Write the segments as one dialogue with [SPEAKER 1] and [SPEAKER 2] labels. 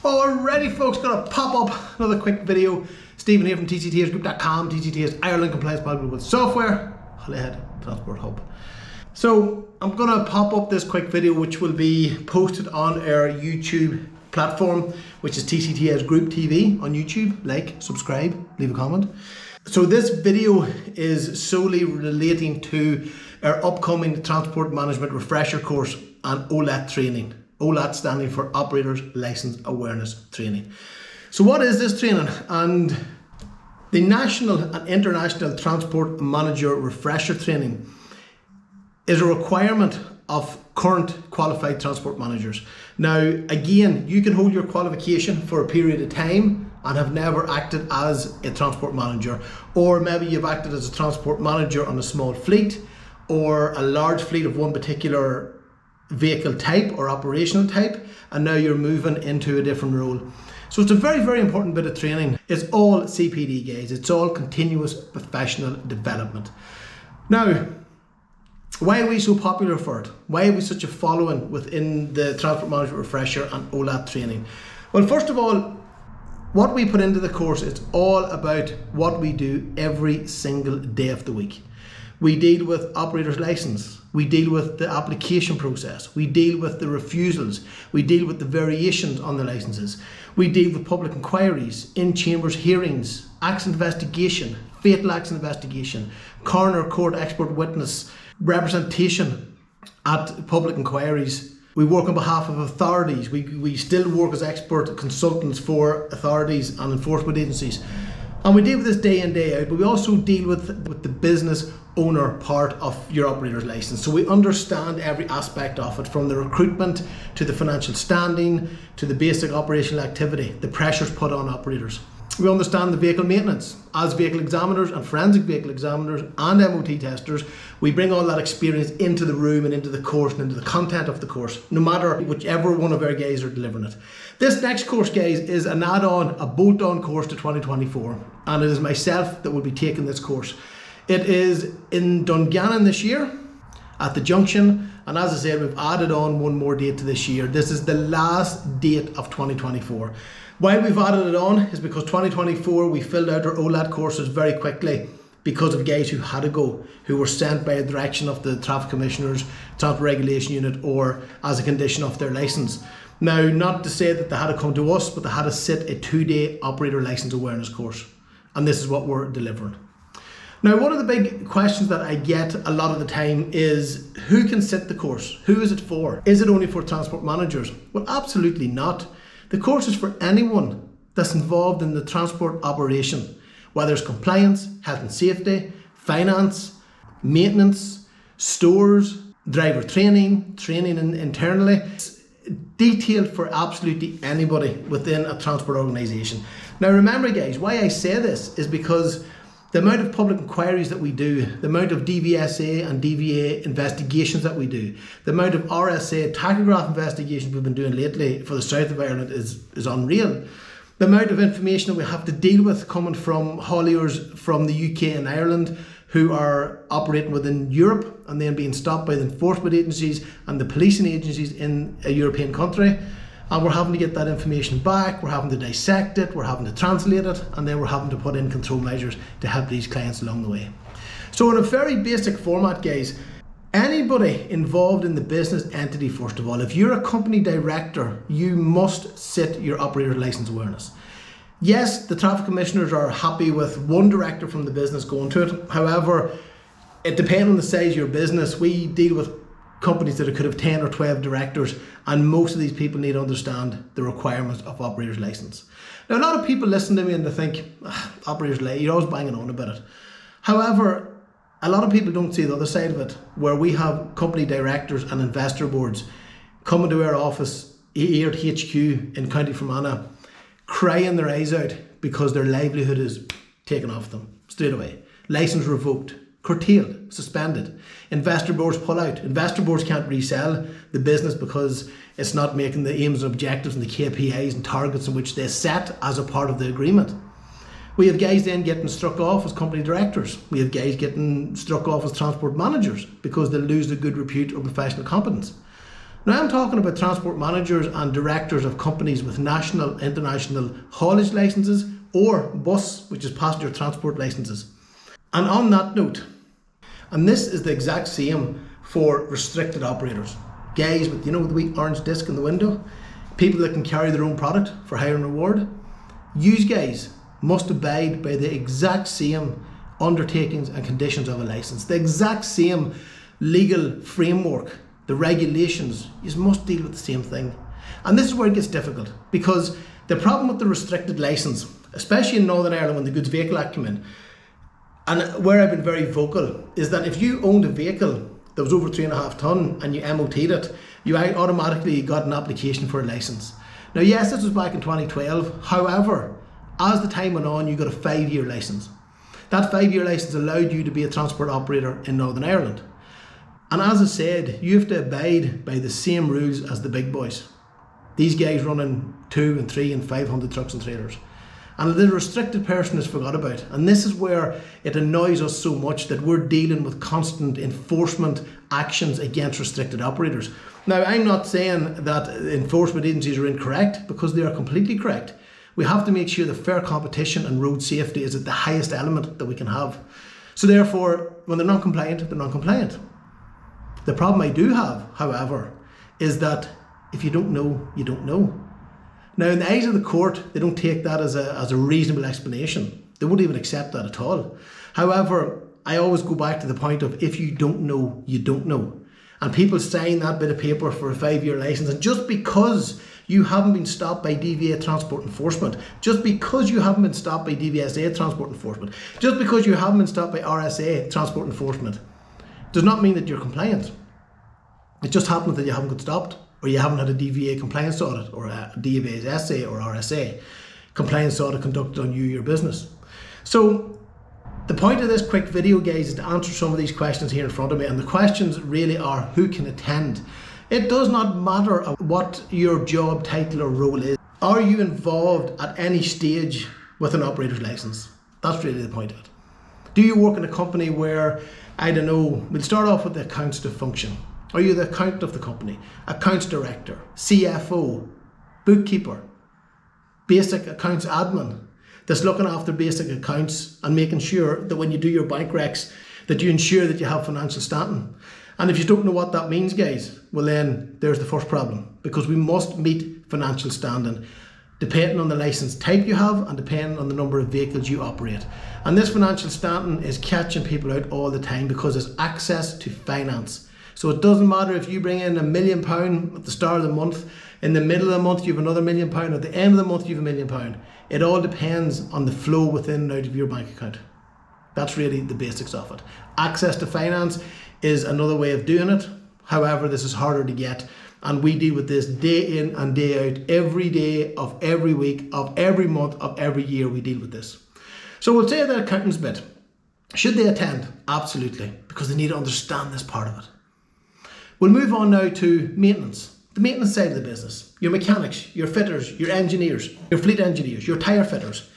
[SPEAKER 1] Alrighty folks, gonna pop up another quick video. Stephen here from tctsgroup.com, TCTS Ireland Compliance Model with Software, Holyhead Transport Hub. So I'm gonna pop up this quick video which will be posted on our YouTube platform, which is tctsgroup TV on YouTube. Like, subscribe, leave a comment. So this video is solely relating to our upcoming Transport Management Refresher course and OLAT training. OLAT standing for Operators License Awareness Training. So what is this training? And the National and International Transport Manager Refresher Training is a requirement of current qualified transport managers. Now again, you can hold your qualification for a period of time and have never acted as a transport manager, or maybe you've acted as a transport manager on a small fleet or a large fleet of one particular vehicle type or operational type, and now you're moving into a different role. So it's a very, very important bit of training. It's all CPD, guys. It's all continuous professional development. Now, why are we so popular for it? Why are we such a following within the Transport Management Refresher and OLAT training? Well, first of all, what we put into the course, it's all about what we do every single day of the week. We deal with operator's license. We deal with the application process. We deal with the refusals. We deal with the variations on the licenses. We deal with public inquiries, in-chambers hearings, accident investigation, fatal accident investigation, coroner court expert witness, representation at public inquiries. We work on behalf of authorities. We still work as expert consultants for authorities and enforcement agencies. And we deal with this day in, day out, but we also deal with the business owner part of your operator's license. So we understand every aspect of it, from the recruitment to the financial standing to the basic operational activity, the pressures put on operators. We understand the vehicle maintenance. As vehicle examiners and forensic vehicle examiners and MOT testers, we bring all that experience into the room and into the course and into the content of the course, no matter whichever one of our guys are delivering it. This next course, guys, is an add-on, a bolt-on course to 2024, and it is myself that will be taking this course. It is in Dungannon this year at the junction, and as I said, we've added on one more date to this year. This is the last date of 2024. Why we've added it on is because 2024 we filled out our OLAT courses very quickly because of guys who had to go, who were sent by a direction of the Traffic Commissioner's Transport Regulation Unit or as a condition of their licence. Now, not to say that they had to come to us, but they had to sit a 2-day operator licence awareness course, and this is what we're delivering. Now, one of the big questions that I get a lot of the time is, who can sit the course? Who is it for? Is it only for transport managers? Well, absolutely not. The course is for anyone that's involved in the transport operation, whether it's compliance, health and safety, finance, maintenance, stores, driver training, training internally. It's detailed for absolutely anybody within a transport organisation. Now remember, guys, why I say this is because the amount of public inquiries that we do, the amount of DVSA and DVA investigations that we do, the amount of RSA tachograph investigations we've been doing lately for the south of Ireland is unreal. The amount of information that we have to deal with coming from hauliers from the UK and Ireland who are operating within Europe and then being stopped by the enforcement agencies and the policing agencies in a European country. And we're having to get that information back, we're having to dissect it, we're having to translate it, and then we're having to put in control measures to help these clients along the way. So in a very basic format, guys, anybody involved in the business entity, first of all, if you're a company director, you must sit your operator license awareness. Yes, the traffic commissioners are happy with one director from the business going to it. However, it depends on the size of your business. We deal with companies that could have 10 or 12 directors, and most of these people need to understand the requirements of operator's license. Now, a lot of people listen to me and they think, operator's license, you're always banging on about it. However, a lot of people don't see the other side of it, where we have company directors and investor boards coming to our office here at HQ in County Fermanagh, crying their eyes out because their livelihood is taken off them straight away. License revoked, curtailed, suspended. Investor boards pull out. Investor boards can't resell the business because it's not making the aims and objectives and the KPIs and targets in which they set as a part of the agreement. We have guys then getting struck off as company directors. We have guys getting struck off as transport managers because they lose their good repute or professional competence. Now I'm talking about transport managers and directors of companies with national, international haulage licenses or bus, which is passenger transport licenses. And on that note, and this is the exact same for restricted operators, guys with, the wee orange disc in the window, people that can carry their own product for hire and reward, you guys must abide by the exact same undertakings and conditions of a license, the exact same legal framework, the regulations. You must deal with the same thing. And this is where it gets difficult, because the problem with the restricted license, especially in Northern Ireland when the Goods Vehicle Act came in, and where I've been very vocal, is that if you owned a vehicle that was over 3.5 tonne and you MOT'd it, you automatically got an application for a license. Now yes, this was back in 2012, however, as the time went on, you got a 5-year license. That 5-year license allowed you to be a transport operator in Northern Ireland. And as I said, you have to abide by the same rules as the big boys. These guys running 2 and 3 and 500 trucks and trailers. And the restricted person is forgot about. And this is where it annoys us so much, that we're dealing with constant enforcement actions against restricted operators. Now, I'm not saying that enforcement agencies are incorrect, because they are completely correct. We have to make sure that fair competition and road safety is at the highest element that we can have. So therefore, when they're non-compliant, they're non-compliant. The problem I do have, however, is that if you don't know, you don't know. Now, in the eyes of the court, they don't take that as a reasonable explanation. They won't even accept that at all. However, I always go back to the point of, if you don't know, you don't know. And people sign that bit of paper for a 5-year license, and just because you haven't been stopped by DVA Transport Enforcement, just because you haven't been stopped by DVSA Transport Enforcement, just because you haven't been stopped by RSA Transport Enforcement, does not mean that you're compliant. It just happens that you haven't got stopped, or you haven't had a DVA compliance audit, or a DVSA or RSA compliance audit conducted on you, your business. So the point of this quick video, guys, is to answer some of these questions here in front of me. And the questions really are, who can attend? It does not matter what your job title or role is. Are you involved at any stage with an operator's license? That's really the point of it. Do you work in a company where, I don't know, we'll start off with the accounts function. Are you the accountant of the company, accounts director, CFO, bookkeeper, basic accounts admin, that's looking after basic accounts and making sure that when you do your bank recs, that you ensure that you have financial standing? And if you don't know what that means, guys, well then there's the first problem, because we must meet financial standing depending on the license type you have and depending on the number of vehicles you operate. And this financial standing is catching people out all the time, because it's access to finance. So it doesn't matter if you bring in £1 million at the start of the month, in the middle of the month you have another £1 million, at the end of the month you have £1 million. It all depends on the flow within and out of your bank account. That's really the basics of it. Access to finance is another way of doing it. However, this is harder to get, and we deal with this day in and day out, every day of every week, of every month, of every year. We deal with this. So we'll say the accountants bit. Should they attend? Absolutely, because they need to understand this part of it. We'll move on now to maintenance, the maintenance side of the business. Your mechanics, your fitters, your engineers, your fleet engineers, your tyre fitters.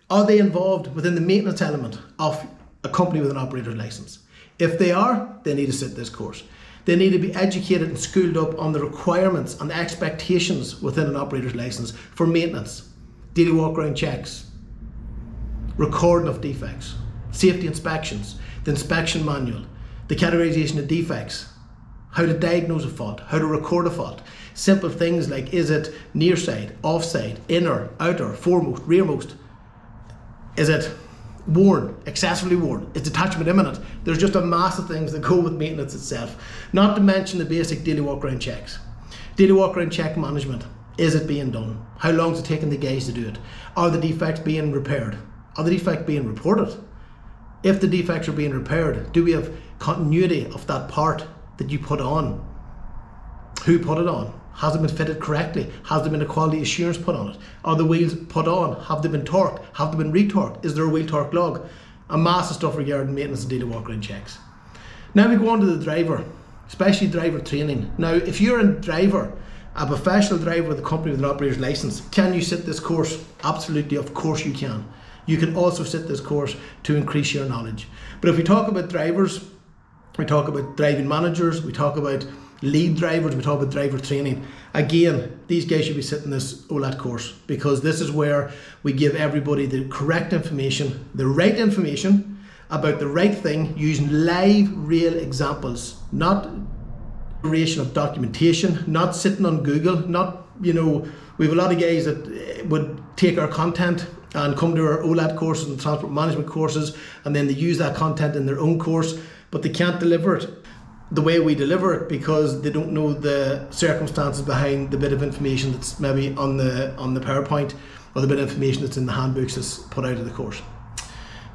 [SPEAKER 1] Are they involved within the maintenance element of a company with an operator's license? If they are, they need to sit this course. They need to be educated and schooled up on the requirements and the expectations within an operator's license for maintenance, daily walk around checks, recording of defects, safety inspections, the inspection manual, the categorization of defects, how to diagnose a fault, how to record a fault. Simple things like, is it near side, offside, inner, outer, foremost, rearmost? Is it worn, excessively worn? Is detachment imminent? There's just a mass of things that go with maintenance itself. Not to mention the basic daily walk around checks. Daily walk around check management. Is it being done? How long is it taking the guys to do it? Are the defects being repaired? Are the defects being reported? If the defects are being repaired, do we have continuity of that part that you put on? Who put it on? Has it been fitted correctly? Has there been a quality assurance put on it? Are the wheels put on? Have they been torqued? Have they been retorqued? Is there a wheel torque log? A mass of stuff regarding maintenance and daily walk around checks. Now we go on to the driver, especially driver training. Now if you're a driver, a professional driver with a company with an operator's license, can you sit this course? Absolutely, of course you can. You can also sit this course to increase your knowledge. But if we talk about drivers, we talk about driving managers, we talk about lead drivers, we talk about driver training. Again, these guys should be sitting this OLAT course, because this is where we give everybody the correct information, the right information about the right thing, using live, real examples, not creation of documentation, not sitting on Google, not, we have a lot of guys that would take our content and come to our OLAT courses and transport management courses, and then they use that content in their own course, but they can't deliver it the way we deliver it because they don't know the circumstances behind the bit of information that's maybe on the PowerPoint, or the bit of information that's in the handbooks that's put out of the course,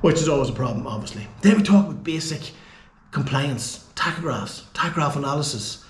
[SPEAKER 1] which is always a problem, obviously. Then we talk about basic compliance, tachographs, tachograph analysis,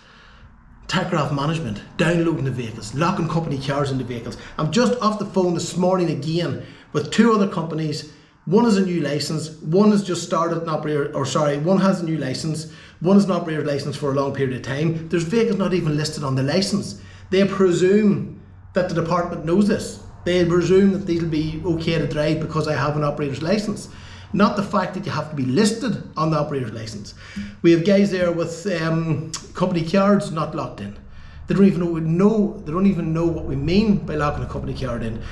[SPEAKER 1] tachograph management, downloading the vehicles, locking company cars into vehicles. I'm just off the phone this morning again with 2 other companies. One is a new license, one has just started an operator, one has a new license, one is an operator license for a long period of time. There's vehicles not even listed on the license. They presume that the department knows this. They presume that these will be okay to drive because I have an operator's license. Not the fact that you have to be listed on the operator's license. We have guys there with company cards not locked in. They don't even know what we mean by locking a company card in.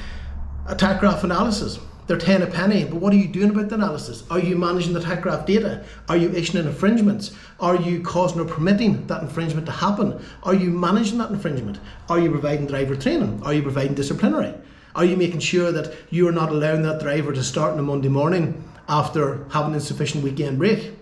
[SPEAKER 1] A tachograph analysis, they're 10 a penny, but what are you doing about the analysis? Are you managing the tachograph data? Are you issuing infringements? Are you causing or permitting that infringement to happen? Are you managing that infringement? Are you providing driver training? Are you providing disciplinary? Are you making sure that you are not allowing that driver to start on a Monday morning after having insufficient weekend break?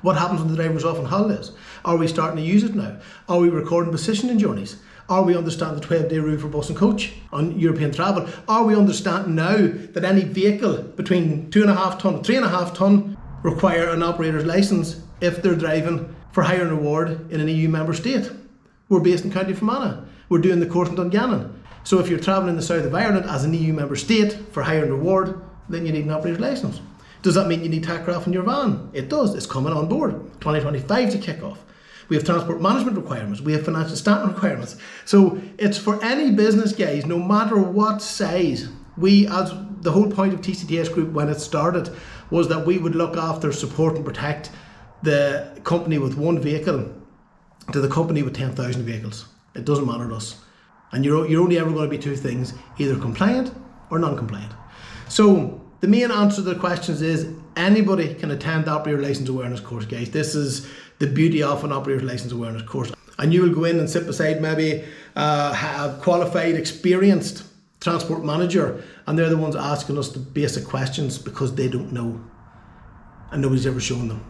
[SPEAKER 1] What happens when the driver's off on holidays? Are we starting to use it now? Are we recording positioning journeys? Are we understanding the 12-day rule for bus and coach on European travel? Are we understanding now that any vehicle between 2.5 tonne and 3.5 tonne require an operator's licence if they're driving for hire and reward in an EU member state? We're based in County Fermanagh. We're doing the course in Dungannon. So if you're travelling in the south of Ireland as an EU member state for hire and reward, then you need an operator's licence. Does that mean you need tachograph in your van? It does. It's coming on board. 2025 to kick off. We have transport management requirements. We have financial statement requirements. So it's for any business, guys, no matter what size. As the whole point of TCTS Group when it started was that we would look after, support and protect the company with 1 vehicle to the company with 10,000 vehicles. It doesn't matter to us. And you're only ever going to be 2 things, either compliant or non-compliant. So the main answer to the questions is anybody can attend the operator license awareness course, guys. This is the beauty of an operator license awareness course. And you will go in and sit beside maybe a qualified, experienced transport manager, and they're the ones asking us the basic questions because they don't know and nobody's ever shown them.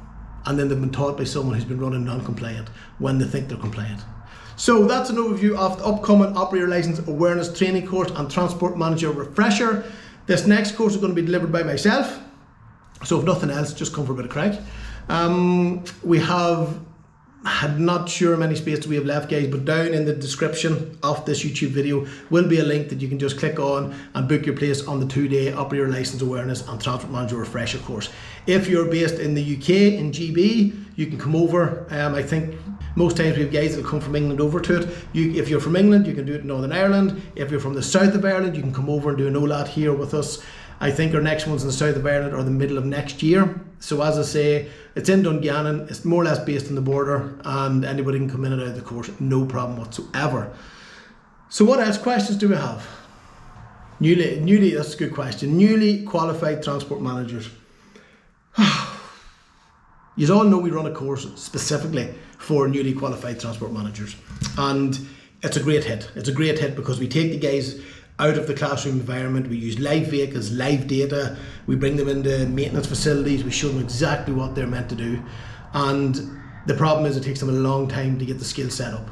[SPEAKER 1] And then they've been taught by someone who's been running non-compliant when they think they're compliant. So that's an overview of the upcoming operator license awareness training course and transport manager refresher. This next course is going to be delivered by myself. So if nothing else, just come for a bit of crack. We had not sure how many spaces we have left, guys, but down in the description of this YouTube video will be a link that you can just click on and book your place on the 2-day operator license awareness and transport manager refresher course. If you're based in the UK, in GB, you can come over. I think most times we have guys that come from England over to it. If you're from England, you can do it in Northern Ireland. If you're from the south of Ireland, you can come over and do an OLAT here with us. I think our next ones in the south of Ireland are the middle of next year. So as I say, it's in Dungannon, it's more or less based on the border, and anybody can come in and out of the course, no problem whatsoever. So what else questions do we have? Newly, that's a good question. Newly qualified transport managers. You all know we run a course specifically for newly qualified transport managers, and it's a great hit. It's a great hit because we take the guys out of the classroom environment, we use live vehicles, live data, we bring them into maintenance facilities, we show them exactly what they're meant to do, and the problem is it takes them a long time to get the skill set up.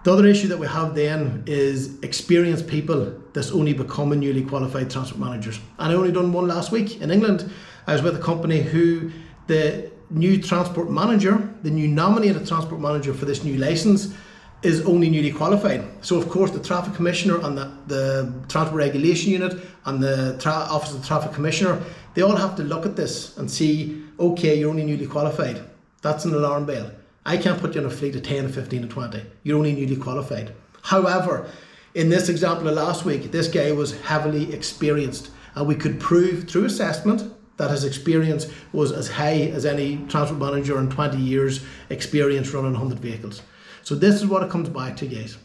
[SPEAKER 1] The other issue that we have then is experienced people that's only becoming newly qualified transport managers. And I only done one last week in England. I was with a company who the new transport manager, the new nominated transport manager for this new license, is only newly qualified. So of course the traffic commissioner and the transport regulation unit and the office of the traffic commissioner, they all have to look at this and see, okay, you're only newly qualified. That's an alarm bell. I can't put you on a fleet of 10, 15 or 20. You're only newly qualified. However, in this example of last week, this guy was heavily experienced, and we could prove through assessment that his experience was as high as any transport manager in 20 years experience running 100 vehicles. So this is what it comes back to, guys.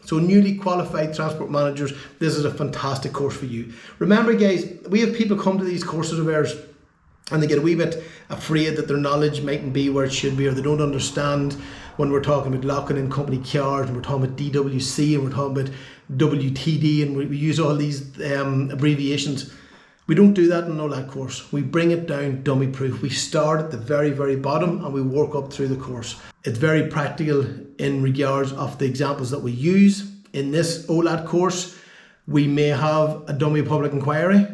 [SPEAKER 1] So newly qualified transport managers, this is a fantastic course for you. Remember, guys, we have people come to these courses of ours and they get a wee bit afraid that their knowledge mightn't be where it should be, or they don't understand when we're talking about locking in company cars, and we're talking about DWC, and we're talking about WTD, and we use all these abbreviations. We don't do that in an OLAT course. We bring it down dummy proof. We start at the very, very bottom and we work up through the course. It's very practical in regards of the examples that we use. In this OLAT course, we may have a dummy public inquiry,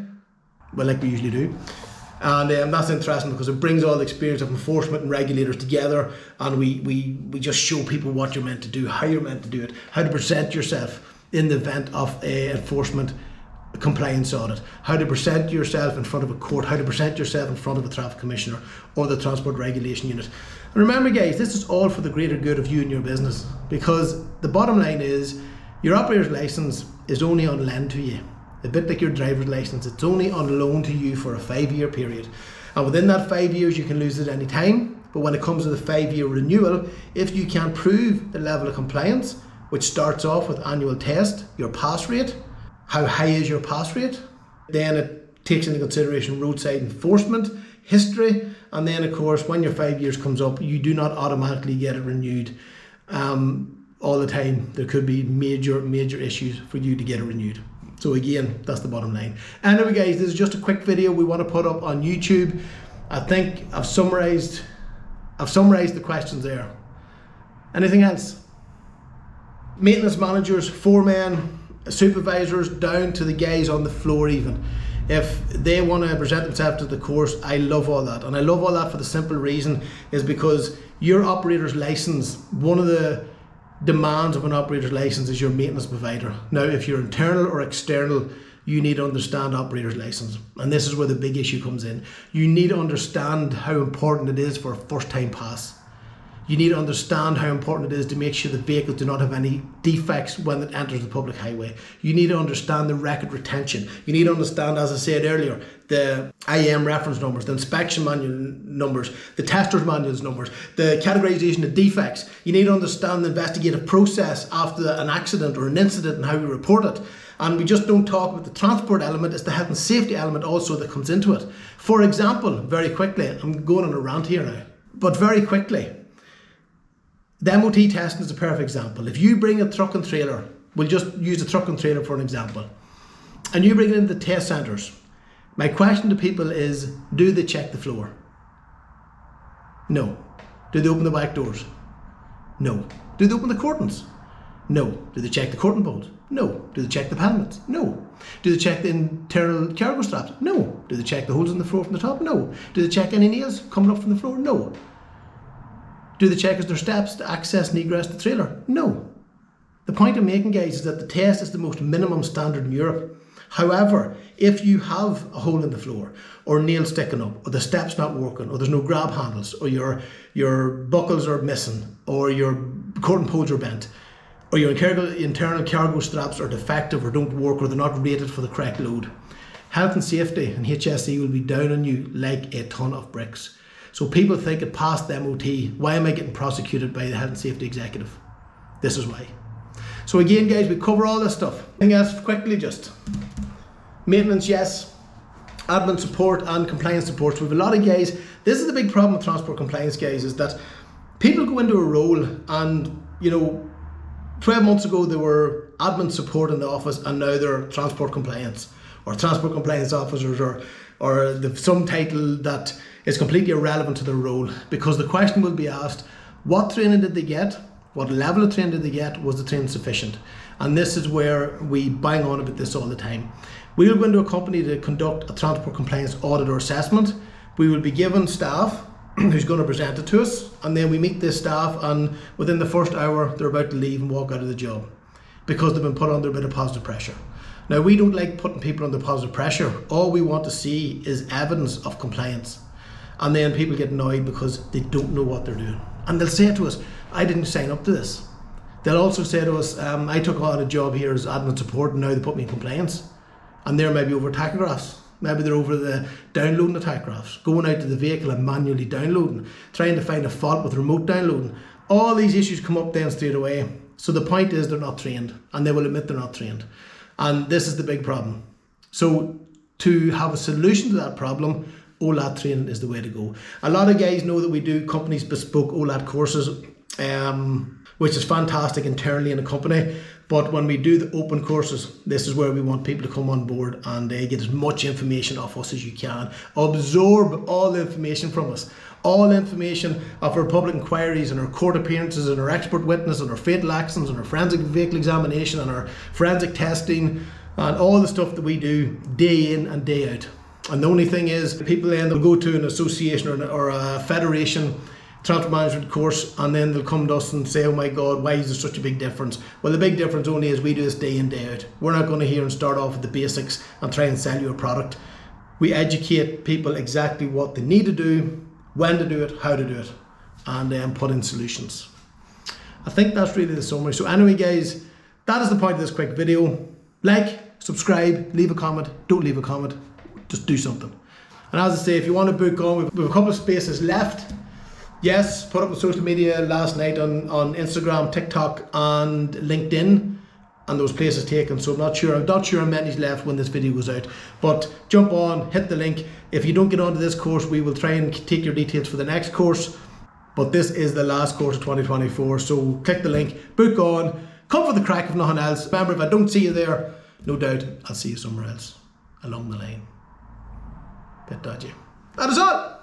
[SPEAKER 1] well, like we usually do. And that's interesting because it brings all the experience of enforcement and regulators together, and we just show people what you're meant to do, how you're meant to do it, how to present yourself in the event of enforcement compliance audit, how to present yourself in front of a court, how to present yourself in front of a traffic commissioner or the transport regulation unit. And remember, guys, this is all for the greater good of you and your business, because the bottom line is your operator's license is only on lend to you. A bit like your driver's license, it's only on loan to you for a 5-year period. And within that 5 years, you can lose it any time. But when it comes to the 5-year renewal, if you can prove the level of compliance, which starts off with annual test, your pass rate, how high is your pass rate? Then it takes into consideration roadside enforcement, history, and then of course when your 5 years comes up, you do not automatically get it renewed all the time. There could be major issues for you to get it renewed. So again, that's the bottom line. Anyway, guys, this is just a quick video we want to put up on YouTube. I think I've summarized the questions there. Anything else? Maintenance managers, foremen, supervisors, down to the guys on the floor even. If they want to present themselves to the course, I love all that. And I love all that for the simple reason is because your operator's license, one of the demands of an operator's license is your maintenance provider. Now, if you're internal or external, you need to understand operator's license. And this is where the big issue comes in. You need to understand how important it is for a first time pass. You need to understand how important it is to make sure the vehicles do not have any defects when it enters the public highway. You need to understand the record retention. You need to understand, as I said earlier, the IAM reference numbers, the inspection manual numbers, the tester's manuals numbers, the categorization of defects. You need to understand the investigative process after an accident or an incident and how we report it. And we just don't talk about the transport element, it's the health and safety element also that comes into it. For example, very quickly, I'm going on a rant here now, but very quickly, the MOT testing is a perfect example. If you bring a truck and trailer, we'll just use a truck and trailer for an example, and you bring it into the test centres, my question to people is, do they check the floor? No. Do they open the back doors? No. Do they open the curtains? No. Do they check the curtain poles? No. Do they check the helmets? No. Do they check the internal cargo straps? No. Do they check the holes in the floor from the top? No. Do they check any nails coming up from the floor? No. Do they check is there steps to access and egress the trailer? No. The point I'm making, guys, is that the test is the most minimum standard in Europe. However, if you have a hole in the floor, or nails sticking up, or the steps not working, or there's no grab handles, or your buckles are missing, or your curtain poles are bent, or your internal cargo straps are defective or don't work, or they're not rated for the correct load, health and safety and HSE will be down on you like a ton of bricks. So people think it passed the MOT. Why am I getting prosecuted by the health and safety executive? This is why. So again, guys, we cover all this stuff. Anything else quickly? Just maintenance, yes. Admin support and compliance support. So we have a lot of guys. This is the big problem with transport compliance, guys, is that people go into a role and, 12 months ago they were admin support in the office and now they're transport compliance or transport compliance officers or some title that is completely irrelevant to their role, because the question will be asked, what training did they get? What level of training did they get? Was the training sufficient? And this is where we bang on about this all the time. We will go into a company to conduct a transport compliance audit or assessment. We will be given staff who's going to present it to us, and then we meet this staff and within the first hour they're about to leave and walk out of the job because they've been put under a bit of positive pressure. Now, we don't like putting people under positive pressure. All we want to see is evidence of compliance. And then people get annoyed because they don't know what they're doing. And they'll say to us, I didn't sign up to this. They'll also say to us, I took on a job here as admin support and now they put me in compliance. And they're maybe over tachographs. Maybe they're over the downloading the tachographs, going out to the vehicle and manually downloading, trying to find a fault with remote downloading. all these issues come up then straight away. So the point is they're not trained, and they will admit they're not trained. And this is the big problem. So to have a solution to that problem, OLAT training is the way to go. A lot of guys know that we do companies bespoke OLAT courses, which is fantastic internally in a company. But when we do the open courses, this is where we want people to come on board and get as much information off us as you can. Absorb all the information from us. All information of our public inquiries and our court appearances and our expert witness and our fatal accidents and our forensic vehicle examination and our forensic testing and all the stuff that we do day in and day out. And the only thing is, people then will go to an association or a federation transfer management course, and then they'll come to us and say, oh my God, why is there such a big difference? Well, the big difference only is we do this day in, day out. We're not going to here and start off with the basics and try and sell you a product. We educate people exactly what they need to do, when to do it, how to do it, and then put in solutions. I think that's really the summary. So anyway, guys, that is the point of this quick video. Like, subscribe, leave a comment. Don't leave a comment, just do something. And as I say, if you want to book on, we have a couple of spaces left. Yes, put up on social media last night on Instagram, TikTok and LinkedIn, and those places taken. So I'm not sure how many's left when this video goes out. But jump on, hit the link. If you don't get onto this course, we will try and take your details for the next course. But this is the last course of 2024. So click the link, book on, come for the crack if nothing else. Remember, if I don't see you there, no doubt I'll see you somewhere else along the line. Bit dodgy. That is all.